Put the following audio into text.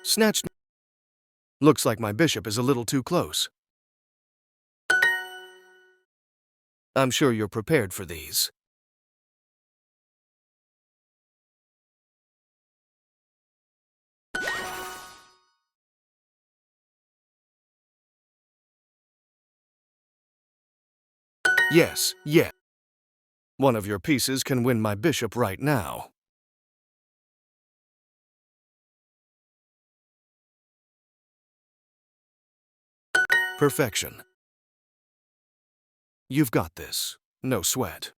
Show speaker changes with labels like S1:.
S1: Snatched. Looks like my bishop is a little too close. I'm sure you're prepared for these. Yes, yes. One of your pieces can win my bishop right now. Perfection. You've got this. No sweat.